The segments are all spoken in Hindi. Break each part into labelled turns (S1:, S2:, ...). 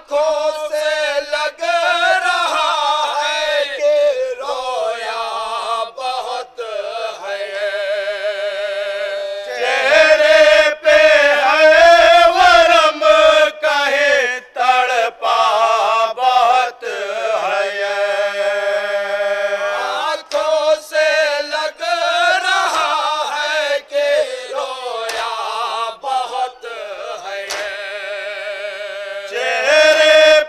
S1: आंखों से लग रहा है कि रोया बहुत है। चेहरे पे है वरम कहे तड़पा बहुत है। आंखों से लग रहा है कि रोया बहुत है। चेहरे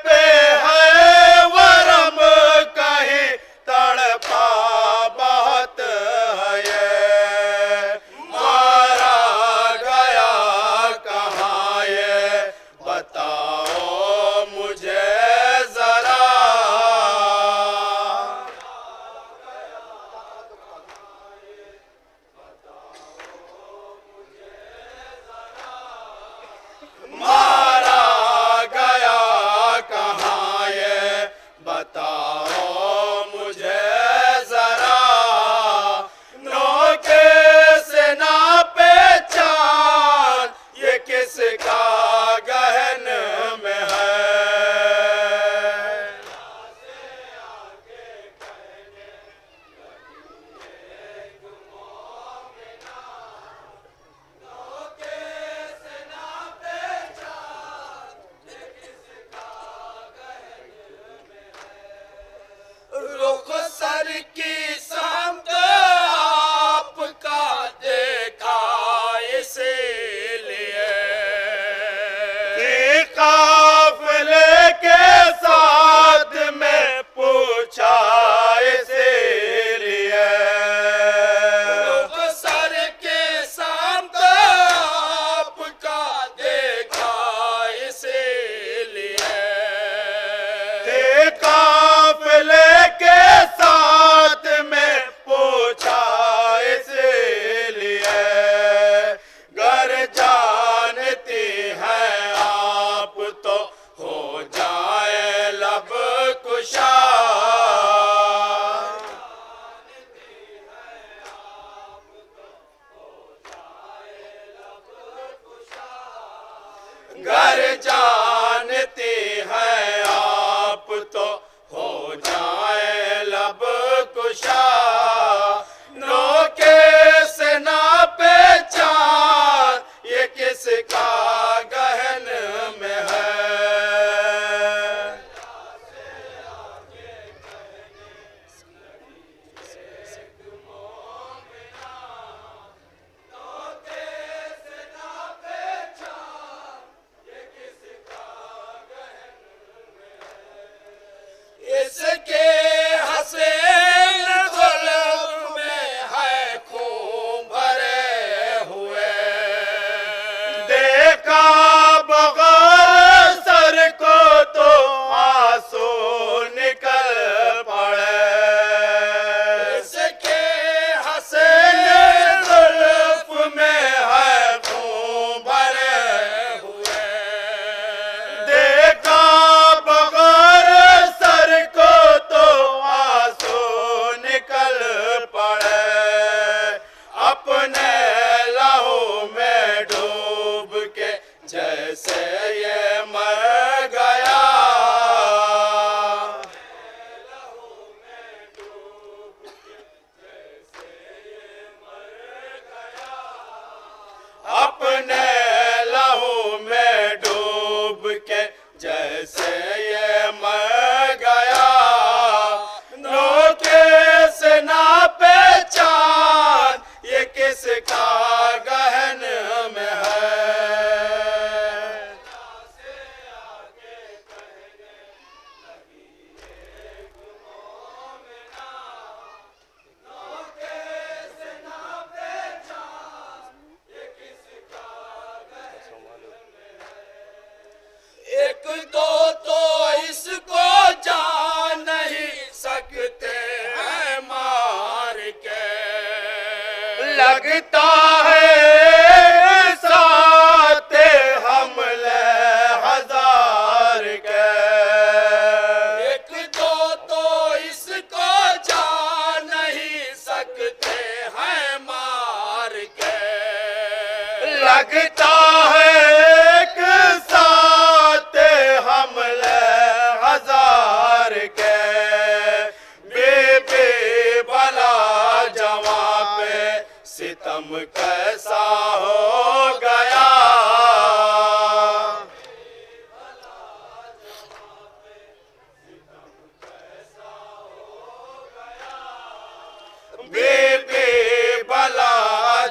S1: बीबी भला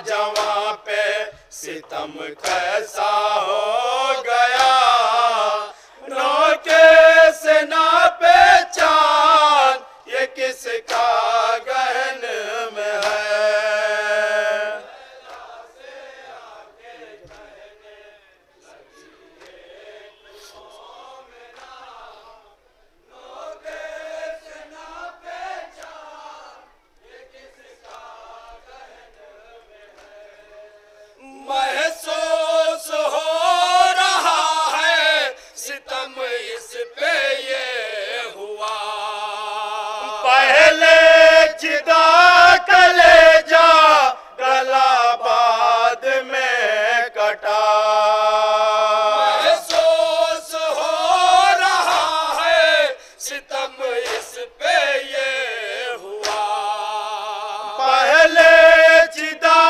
S1: जवां पे सितम कैसा हो गया, नोके से ना पहचान ये किसका गहन में है। महसूस हो रहा है सितम इस पे ये हुआ, पहले जिदा कलेजा गला बाद में कटा। महसूस हो रहा है सितम इस पे ये हुआ, पहले जिदा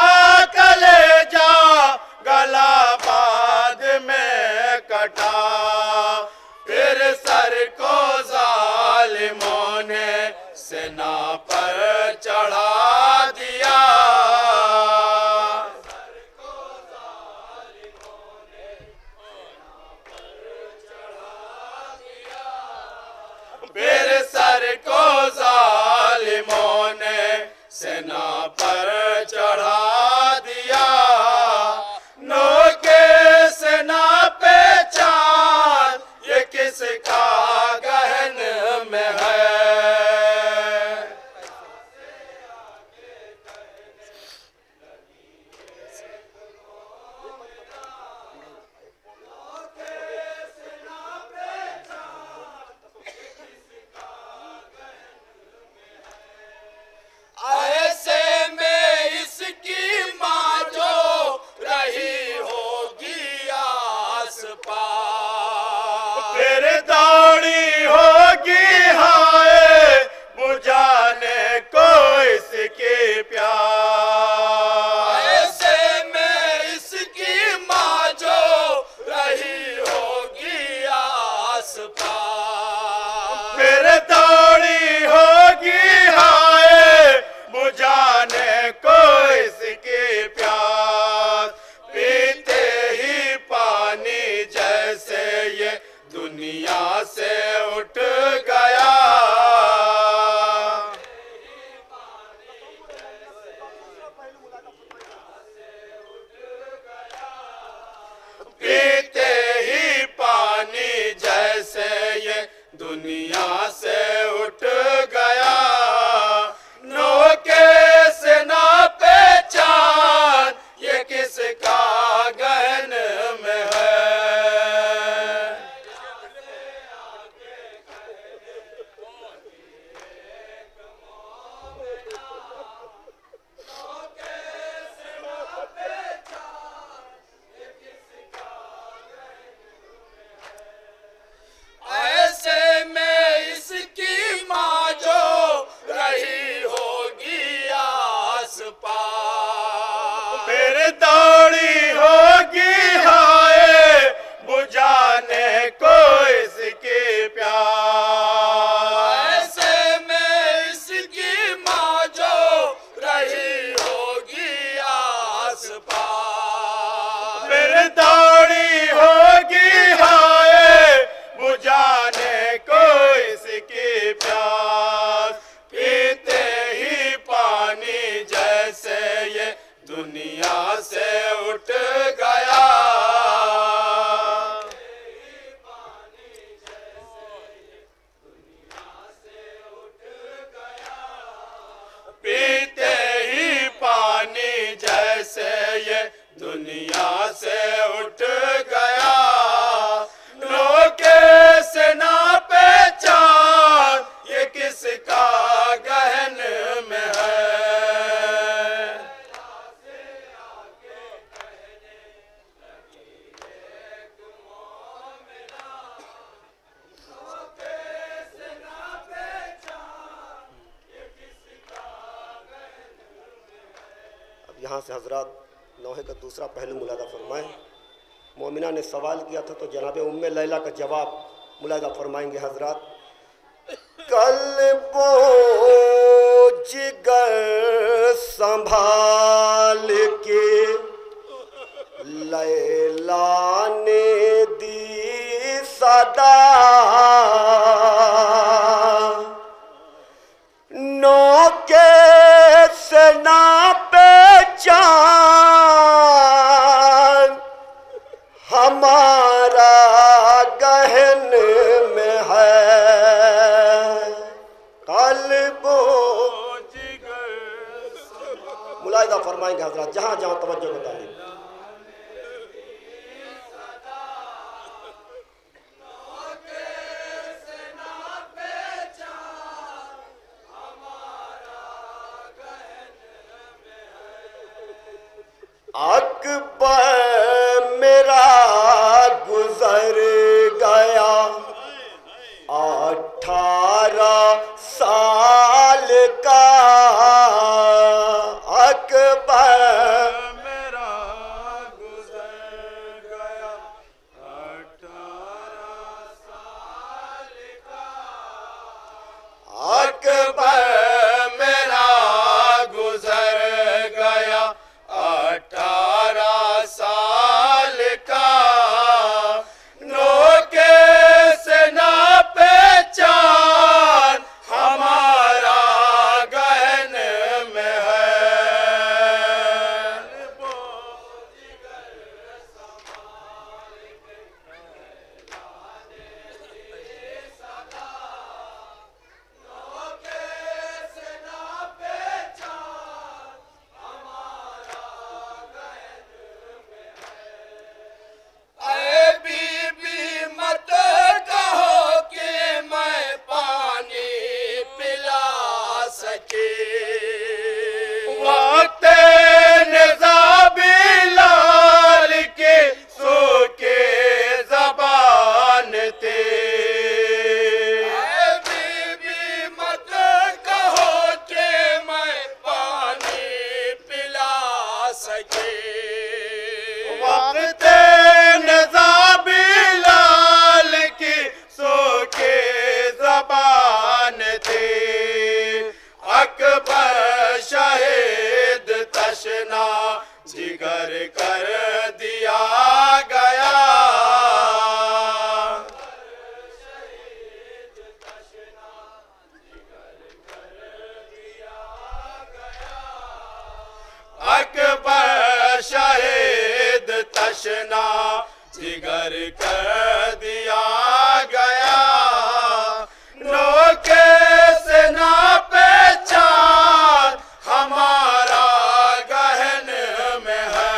S1: कलेजा गला बाद में कटा, फिर सर को जालिमों ने सेना पर चढ़ा दिया, सर को जालिमों ने सेना पर चढ़ा दिया, फिर सर को जालिमों ने सेना पर चढ़ा दिया, नोके से ना पहचान ये किसका गहन में है। ऐसे में इसकी माँ जो रही होगी आस पास, फिर दौड़ी होगी हाय बुझाने को इसके प्यार। ऐसे में इसकी माँ जो रही होगी आस पास, फिर दौड़ी होगी हाय बुझाने को इसकी प्यास, पीते ही पानी जैसे ये दुनिया से उठ गया, पीते ही पानी जैसे ये दुनिया से उठ गया, नोके से ना पहचान ये किसका गहन में है। ऐसे में इसकी माँ जो रही होगी आस पास, फिर दौड़ी होगी हाय बुझाने को इसके प्यार। ऐसे में इसकी माँ जो रही होगी आस पास, फिर दौड़ी होगी हाय बुझाने को इसकी प्यास, पीते ही पानी जैसे ये दुनिया से उठ गया, पीते ही पानी जैसे ये दुनिया से उठ गया, नोके से ना पहचान ये किसका गहन में है।
S2: अब यहाँ से हजरात नौहे का दूसरा पहलू मुलादा फरमाएं। मोमिना ने सवाल किया था तो जनाब उम्मे लैला का जवाब मुलादा फरमाएंगे हजरात। कल बोझ जिगर संभाल के लैला ने दी सदा, नौके से ना पहचान हमारा गहन में है, कल्बो मुलाहिदा फरमाएंगे हजरत जहां जहां तवज्जो को तालीम। अकबर मेरा गुजर गया 18 साल का, अकबर
S1: मेरा गुजर गया 18 साल का, अकबर मेरा गुजर गया 18 साल का, नौके से ना पहचान हमारा गहन में है, जिगर कर दिया गया, अकबर शहीद तशना जिगर कर दिया गया, नौके से ना पहचान हमारा गहन में है,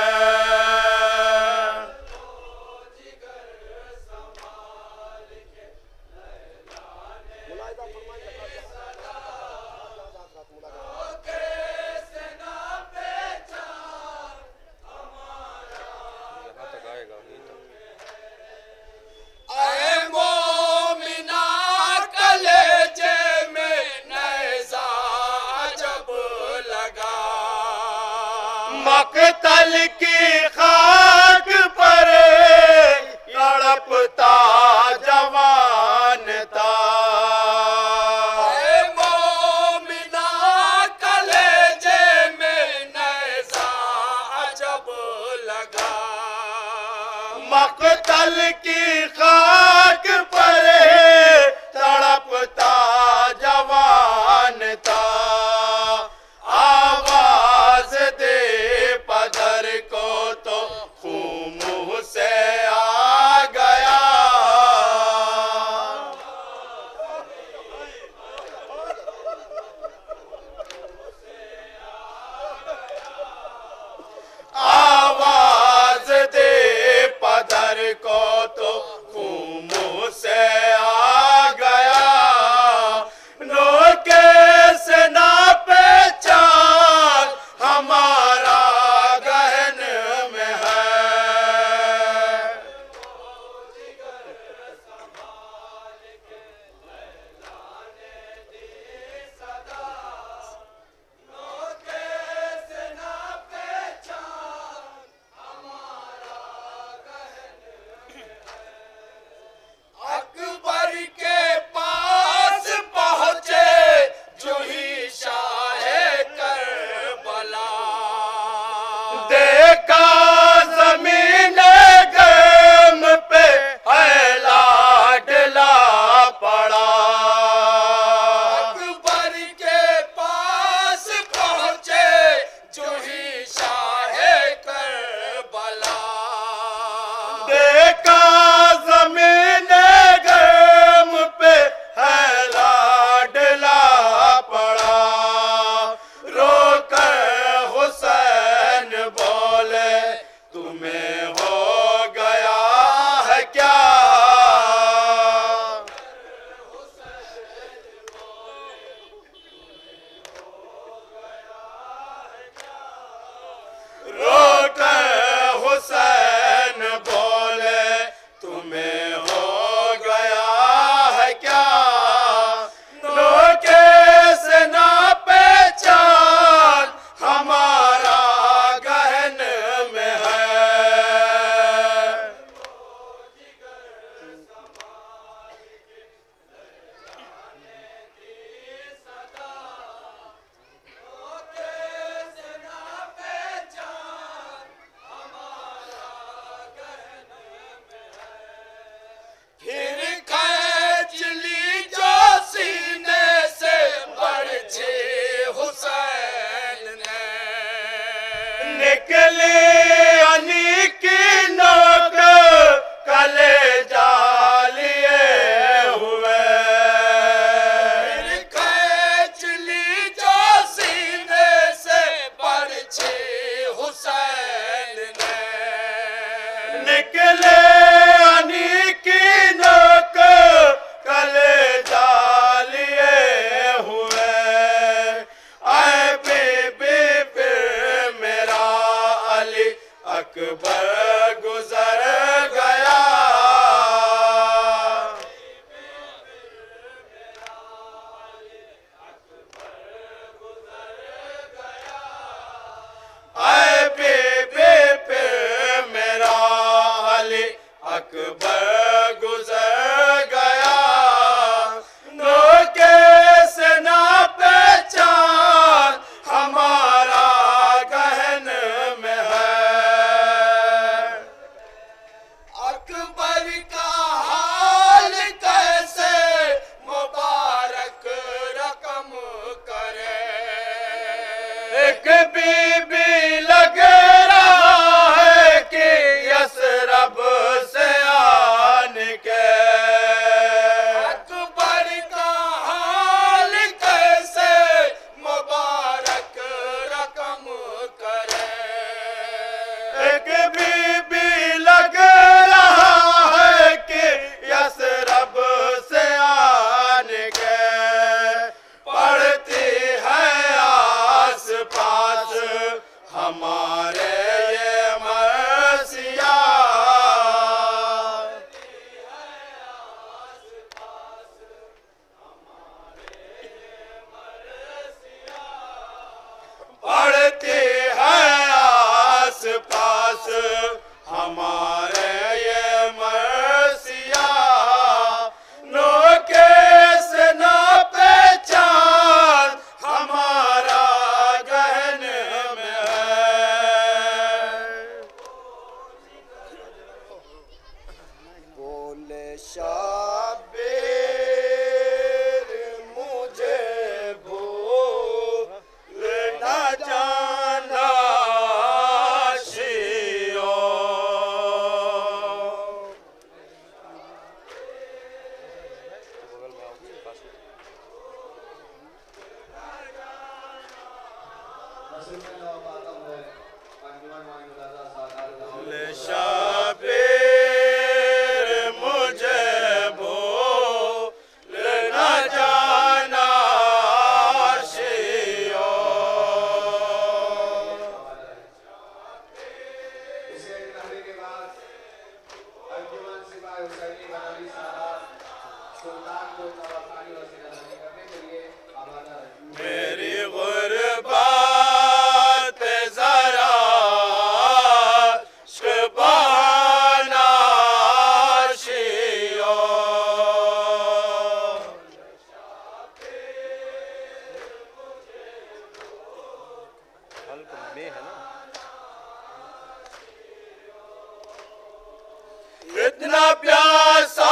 S1: इतना प्यासा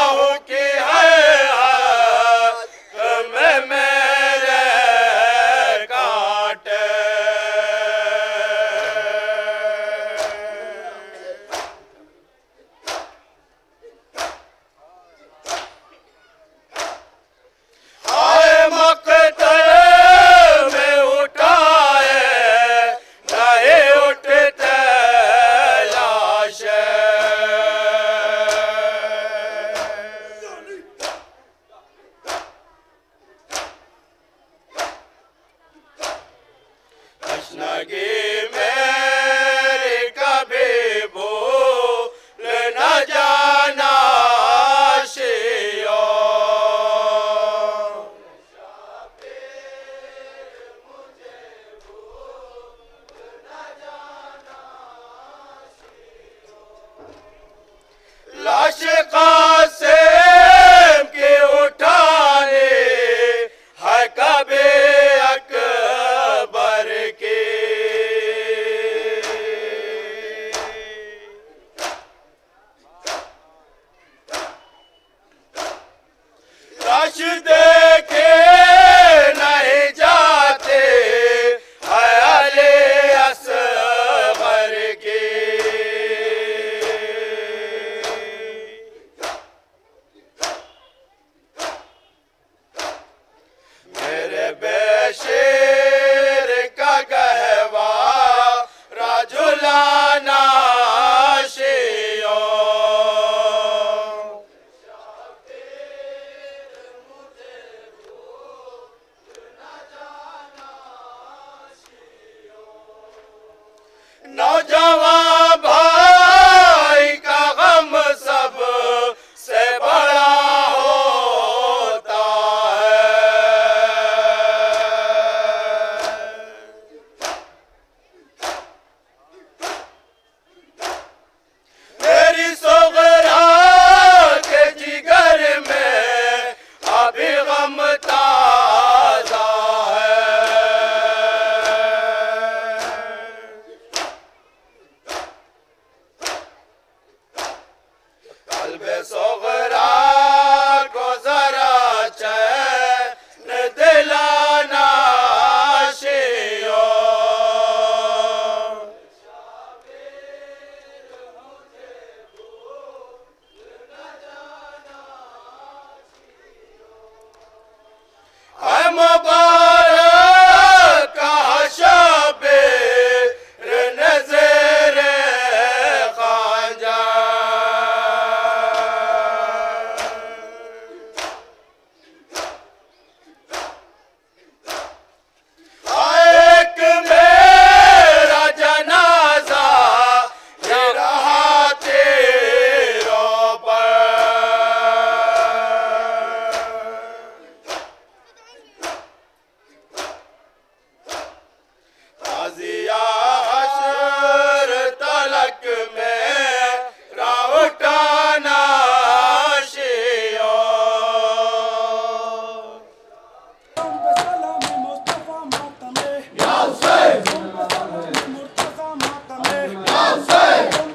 S1: हूँ कि है मैं मेरे काटे आए मकतल में उठाए नहीं उठते लाशें तशनगी मेरी कभी भूल न जाना शियो लाश कासिम की उठाने है कभी अकबर की लाश देखे नहीं जाते है अली असगर की मेरे बेशेर का गहवा राजुलाना शियो नौजवान भाई का गम सब से बड़ा होता है मेरी सोगरा के जिगर में अभी गम ताजा है कल्बे सोगरा को जरा चैन दिलाना शियो है मुबारक का शबीर नज़र खाजा एक मेरा जनाजा ये रहा तेरों पर ताज़िया हश्र तलक में राउटाना शियो
S3: Ya Hussein! Ya Hussein!